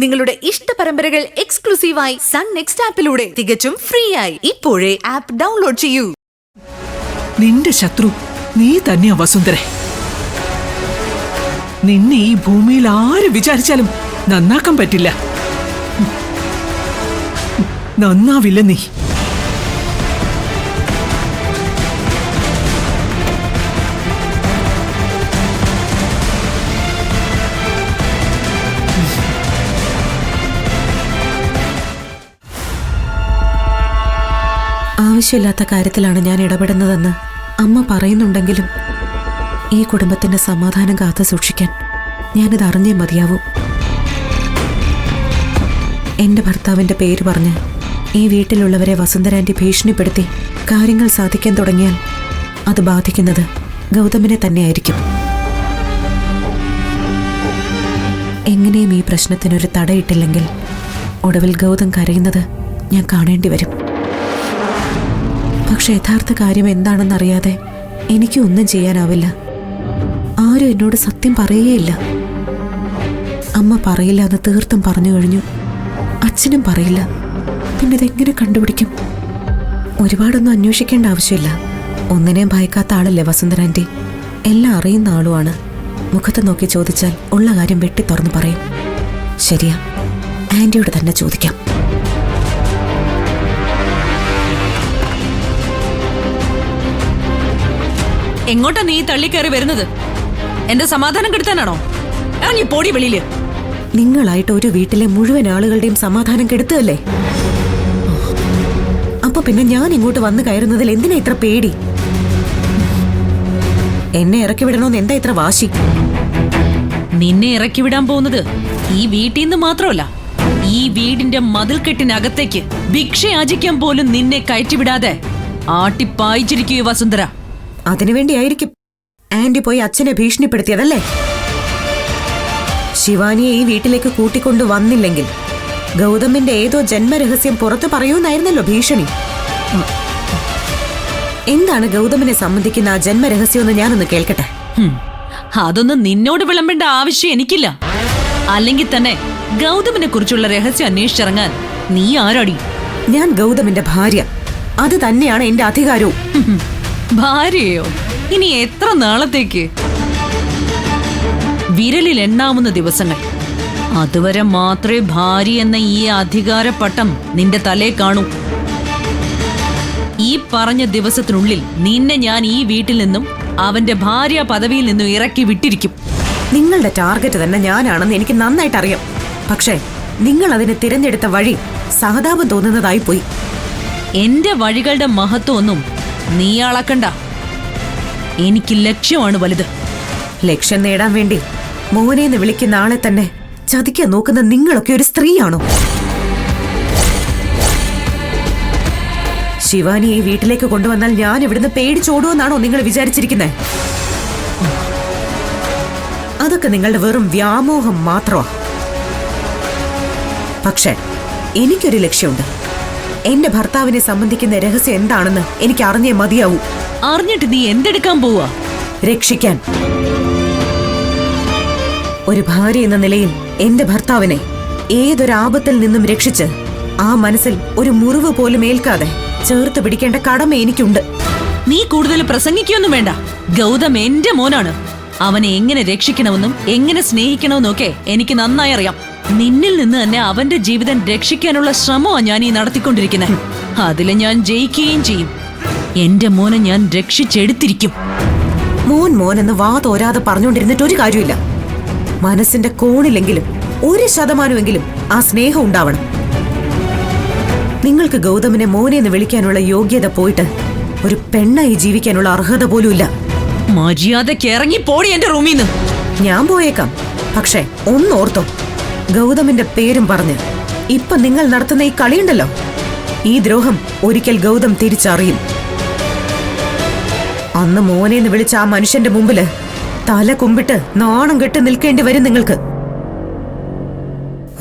നിങ്ങളുടെ ഇഷ്ട പരമ്പരകൾ എക്സ്ക്ലൂസീവായി സൺ നെക്സ്റ്റ് ആപ്പിലൂടെ തികച്ചും ഫ്രീ ആയി ഇപ്പോഴേ ആപ്പ് ഡൗൺലോഡ് ചെയ്യൂ. നിന്റെ ശത്രു നീ തന്നെയാ വസുന്ധര. നിന്നെ ഈ ഭൂമിയിൽ ആര് വിചാരിച്ചാലും നന്നാക്കാൻ പറ്റില്ല. നന്നാവില്ല നീ. ആവശ്യമില്ലാത്ത കാര്യത്തിലാണ് ഞാൻ ഇടപെടുന്നതെന്ന് അമ്മ പറയുന്നുണ്ടെങ്കിലും ഈ കുടുംബത്തിന്റെ സമാധാനം കാത്തു സൂക്ഷിക്കാൻ ഞാനിത് അറിഞ്ഞേ മതിയാവൂ. എന്റെ ഭർത്താവിന്റെ പേര് പറഞ്ഞ് ഈ വീട്ടിലുള്ളവരെ വസുന്ധരാന്റി ഭീഷണിപ്പെടുത്തി കാര്യങ്ങൾ സാധിക്കാൻ തുടങ്ങിയാൽ അത് ബാധിക്കുന്നത് ഗൗതമിനെ തന്നെയായിരിക്കും. എങ്ങനെയും ഈ പ്രശ്നത്തിനൊരു തടയിട്ടില്ലെങ്കിൽ ഒടുവിൽ ഗൗതം കരയുന്നത് ഞാൻ കാണേണ്ടി വരും. പക്ഷെ യഥാർത്ഥ കാര്യം എന്താണെന്നറിയാതെ എനിക്ക് ഒന്നും ചെയ്യാനാവില്ല. ആരും എന്നോട് സത്യം പറയുകയില്ല. അമ്മ പറയില്ല എന്ന് തീർത്തും പറഞ്ഞു കഴിഞ്ഞു. അച്ഛനും പറയില്ല. പിന്നെ ഇതെങ്ങനെ കണ്ടുപിടിക്കും? ഒരുപാടൊന്നും അന്വേഷിക്കേണ്ട ആവശ്യമില്ല. ഒന്നിനെയും ഭയക്കാത്ത ആളല്ലേ വസുന്ധരാന്റി. എല്ലാം അറിയുന്ന ആളുമാണ്. മുഖത്ത് നോക്കി ചോദിച്ചാൽ ഉള്ള കാര്യം വെട്ടി തുറന്നു പറയും. ശരിയാ, ആന്റിയോട് തന്നെ ചോദിക്കാം. എങ്ങോട്ടാ നീ തള്ളിക്കയറി വരുന്നത്? എന്റെ സമാധാനം കെടുത്താനാണോ? ഇറങ്ങി പോടി വെളിയില്. നിങ്ങളായിട്ട് ഒരു വീട്ടിലെ മുഴുവൻ ആളുകളുടെയും സമാധാനം കെടുത്തല്ലേ? അപ്പൊ പിന്നെ ഞാൻ ഇങ്ങോട്ട് വന്നു കയറുന്നതിൽ എന്തിനാ ഇത്ര പേടി? എന്നെ ഇറക്കി വിടണോന്ന് എന്താ ഇത്ര വാശി? നിന്നെ ഇറക്കി വിടാൻ പോകുന്നത് ഈ വീട്ടിൽ നിന്ന് മാത്രമല്ല, ഈ വീടിന്റെ മതിൽക്കെട്ടിനകത്തേക്ക് ഭിക്ഷ യാചിക്കാൻ പോലും നിന്നെ കയറ്റിവിടാതെ ആട്ടിപ്പായിച്ചിരിക്കുകയോ വസുന്ധര. അതിനുവേണ്ടിയായിരിക്കും ആന്റി പോയി അച്ഛനെ ഭീഷണിപ്പെടുത്തിയതല്ലേ? ശിവാനിയെ ഈ വീട്ടിലേക്ക് കൂട്ടിക്കൊണ്ടു വന്നില്ലെങ്കിൽ ഗൗതമിന്റെ ഏതോ ജന്മരഹസ്യം പുറത്തു പറയൂന്നായിരുന്നല്ലോ ഭീഷണി. എന്താണ് ഗൗതമിനെ സംബന്ധിക്കുന്ന ആ ജന്മരഹസ്യമെന്ന് ഞാനൊന്ന് കേൾക്കട്ടെ. അതൊന്നും നിന്നോട് വിളമ്പേണ്ട ആവശ്യം എനിക്കില്ല. അല്ലെങ്കിൽ തന്നെ ഗൗതമിനെ കുറിച്ചുള്ള രഹസ്യം അന്വേഷിച്ചിറങ്ങാൻ നീ ആരാടി? ഞാൻ ഗൗതമിന്റെ ഭാര്യ. അത് തന്നെയാണ് എന്റെ അധികാരവും. ഭാര്യയോ? ഇനി എത്ര നാളത്തേക്ക്? വിരലിൽ എണ്ണാവുന്ന ദിവസങ്ങൾ. അതുവരെ മാത്രമേ ഭാര്യ എന്ന ഈ അധികാരപ്പട്ടം നിന്റെ തലേ കാണൂ. ഈ പറഞ്ഞ ദിവസത്തിനുള്ളിൽ നിന്നെ ഞാൻ ഈ വീട്ടിൽ നിന്നും അവന്റെ ഭാര്യ പദവിയിൽ നിന്നും ഇറക്കി വിട്ടിരിക്കും. നിങ്ങളുടെ ടാർഗറ്റ് തന്നെ ഞാനാണെന്ന് എനിക്ക് നന്നായിട്ട് അറിയാം. പക്ഷേ നിങ്ങൾ അതിന് തിരഞ്ഞെടുത്ത വഴി സഹതാപം തോന്നുന്നതായി പോയി. എന്റെ വഴികളുടെ മഹത്വം ഒന്നും നീ അളക്കണ്ട. എനിക്ക് ലക്ഷ്യമാണ് വലുത്. ലക്ഷ്യം നേടാൻ വേണ്ടി മോനെന്ന് വിളിക്കുന്ന ആളെ തന്നെ ചതിക്കാൻ നോക്കുന്ന നിങ്ങളൊക്കെ ഒരു സ്ത്രീയാണോ? ശിവാനിയെ വീട്ടിലേക്ക് കൊണ്ടുവന്നാൽ ഞാൻ ഇവിടുന്ന് പേടിച്ചോടുമെന്നാണോ നിങ്ങൾ വിചാരിച്ചിരിക്കുന്നത്? അതൊക്കെ നിങ്ങളുടെ വെറും വ്യാമോഹം മാത്രമാ. പക്ഷേ എനിക്കൊരു ലക്ഷ്യമുണ്ട്. എന്റെ ഭർത്താവിനെ സംബന്ധിക്കുന്ന രഹസ്യം എന്താണെന്ന് എനിക്ക് അറിഞ്ഞേ മതിയാവൂ. അറിഞ്ഞിട്ട് നീ എന്തെടുക്കാൻ പോവാ? രക്ഷിക്കാൻ. ഒരു ഭാര്യ എന്ന നിലയിൽ എന്റെ ഭർത്താവിനെ ഏതൊരാപത്തിൽ നിന്നും രക്ഷിച്ച് ആ മനസ്സിൽ ഒരു മുറിവ് പോലും ഏൽക്കാതെ ചേർത്ത് പിടിക്കേണ്ട കടമ എനിക്കുണ്ട്. നീ കൂടുതൽ പ്രസംഗിക്കൊന്നും വേണ്ട. ഗൗതം എന്റെ മോനാണ്. അവനെ എങ്ങനെ രക്ഷിക്കണമെന്നും എങ്ങനെ സ്നേഹിക്കണമെന്നൊക്കെ എനിക്ക് നന്നായി അറിയാം. നിന്നിൽ നിന്ന് തന്നെ അവന്റെ ജീവിതം രക്ഷിക്കാനുള്ള ശ്രമമാണ് ഞാൻ ഈ നടത്തിക്കൊണ്ടിരിക്കുന്നത്. അതില് ഞാൻ ജയിക്കുകയും ചെയ്യും. എന്റെ മോനെ ഞാൻ രക്ഷിച്ചെടുത്തിരിക്കും. മോൻ മോനെന്ന് വാ തോരാതെ പറഞ്ഞുകൊണ്ടിരുന്നിട്ട് ഒരു കാര്യമില്ല. മനസ്സിന്റെ കോണിലെങ്കിലും 1% ആ സ്നേഹം ഉണ്ടാവണം. നിങ്ങൾക്ക് ഗൗതമിനെ മോനെന്ന് വിളിക്കാനുള്ള യോഗ്യത പോയിട്ട് ഒരു പെണ്ണായി ജീവിക്കാനുള്ള അർഹത പോലുമില്ല. മര്യാദയ്ക്ക് ഇറങ്ങി പോടി എന്റെ റൂമിന്ന്. ഞാൻ പോയേക്കാം. പക്ഷേ ഒന്നോർത്തോ, ഗൗതമിന്റെ പേരും പറഞ്ഞ് ഇപ്പൊ നിങ്ങൾ നടത്തുന്ന ഈ കളിയുണ്ടല്ലോ, ഈ ദ്രോഹം ഒരിക്കൽ ഗൗതം തിരിച്ചറിയും. അന്ന് മോനെന്ന് വിളിച്ച ആ മനുഷ്യന്റെ മുമ്പില് തല കുമ്പിട്ട് നാണം കെട്ട് നിൽക്കേണ്ടി വരും നിങ്ങൾക്ക്.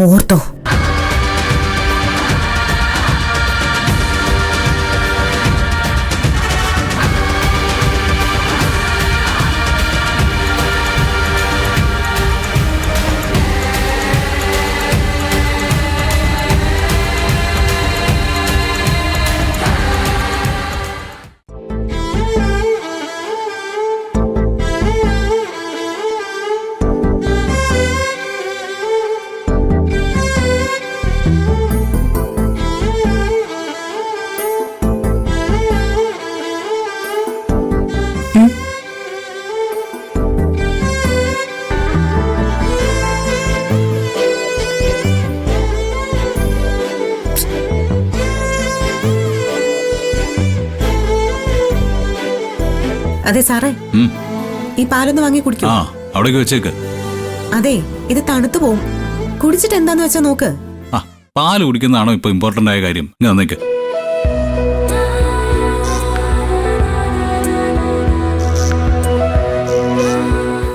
ഓർത്തോ? അതെ സാറേ, ഉം. ഈ പാലൊന്ന് വാങ്ങി കുടിക്കൂ. ആ അവിടേക്ക് വെച്ചേക്ക്. അതെ, ഇത് തണുത്തു പോവും. കുടിച്ചിട്ട് എന്താന്ന് വെച്ചാ നോക്ക്. ആ പാല് കുടിക്കുന്നതാണോ ഇപ്പൊ ഇമ്പോർട്ടന്റ് ആയ കാര്യം? ഞാൻ നിൽക്ക്.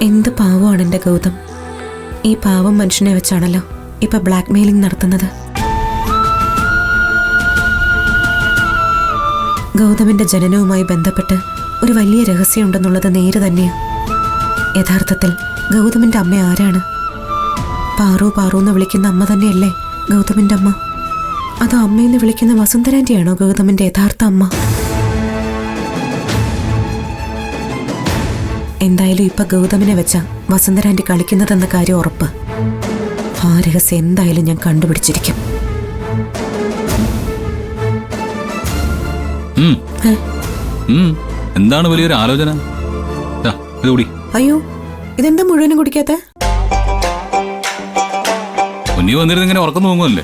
എന്ത് പാവമാണ് എന്റെ ഗൗതം. ഈ പാവം മനുഷ്യനെ വെച്ചാണല്ലോ ഇപ്പൊ ബ്ലാക്ക് മെയിലിംഗ് നടത്തുന്നത്. ഗൗതമിന്റെ ജനനവുമായി ബന്ധപ്പെട്ട് ഒരു വലിയ രഹസ്യമുണ്ടെന്നുള്ളത് നേര് തന്നെയാ. യഥാർത്ഥത്തിൽ ഗൗതമിന്റെ അമ്മ ആരാണ്? പാറു പാറു എന്ന് വിളിക്കുന്ന അമ്മ തന്നെയല്ലേ ഗൗതമിന്റെ അമ്മ? അതോ അമ്മയെന്ന് വിളിക്കുന്ന വസുന്ധരാന്റിയാണോ ഗൗതമിന്റെ യഥാർത്ഥ അമ്മ? എന്തായാലും ഇപ്പൊ ഗൗതമിനെ വെച്ചാ വസുന്ധരാന്റി കളിക്കുന്നതെന്ന കാര്യം ഉറപ്പ്. ആ രഹസ്യം എന്തായാലും ഞാൻ കണ്ടുപിടിച്ചിരിക്കും. എന്താണ് വലിയൊരു ആലോചന? ഇത് കൂടി. അയ്യോ, ഇതെന്താ മുഴുവനും കുടിക്കാത്ത? കുഞ്ഞി വന്നിരുന്ന് ഇങ്ങനെ ഉറക്കം തൂങ്ങുമല്ലേ?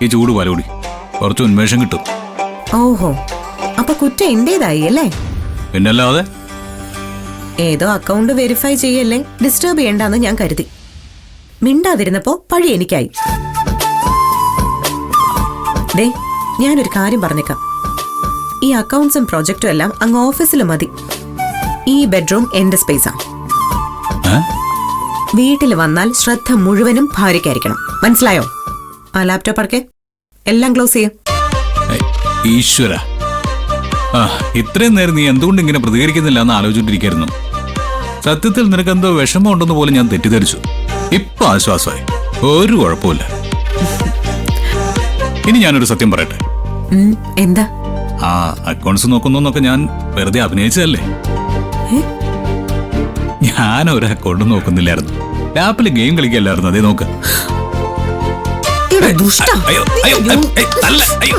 ഈ ചൂട് പാല് കൂടി, കുറച്ച് ഉന്മേഷം കിട്ടും. ഓഹോ, അപ്പൊ കുറ്റം എന്റേതായി അല്ലേ? പിന്നല്ലാതെ. ഏതോ അക്കൗണ്ട് വെരിഫൈ ചെയ്യല്ലേ, ഡിസ്റ്റർബ് ചെയ്യണ്ടെന്ന് ഞാൻ കരുതി. മിണ്ടാതിരുന്നപ്പോ പഴി എനിക്കായി. ദേ, ഞാനൊരു കാര്യം പറഞ്ഞേക്കാം. ഈ അക്കൗണ്ട്സും പ്രൊജക്റ്റും എല്ലാം അങ്ങ് ഓഫീസിൽ മതി. ഈ ബെഡ്റൂം എന്റെ സ്പേസാ. വീട്ടിൽ വന്നാൽ ശ്രദ്ധ മുഴുവനും ഭാര്യയ്ക്കായിരിക്കണം. മനസ്സിലായോ? ആ ലാപ്ടോപ്പ് അടക്കെ, എല്ലാം ക്ലോസ് ചെയ്യും. ഈശ്വര, ഇത്രയും നേരം നീ എന്തുകൊണ്ട് ഇങ്ങനെ പ്രതികരിക്കുന്നില്ല എന്ന് ആലോചിച്ചിട്ടിരിക്കുന്നു. സത്യത്തിൽ നിനക്ക് എന്തോ വിഷമം ഉണ്ടെന്ന് പോലും ഞാൻ തെറ്റിദ്ധരിച്ചു. ഇപ്പൊ ആശ്വാസമായി, ഒരു കുഴപ്പമില്ല. ഇനി ഞാനൊരു സത്യം പറയട്ടെ. എന്താ? ആ അക്കൗണ്ട്സ് നോക്കുന്നൊക്കെ ഞാൻ വെറുതെ അഭിനയിച്ചതല്ലേ. ഞാനൊരു അക്കൗണ്ട് നോക്കുന്നില്ലായിരുന്നു, ലാപ്പിൽ ഗെയിം കളിക്കല്ലായിരുന്നു. അതേ നോക്ക്. ദുഷ്ട. അയ്യോ അയ്യോ അയ്യോ.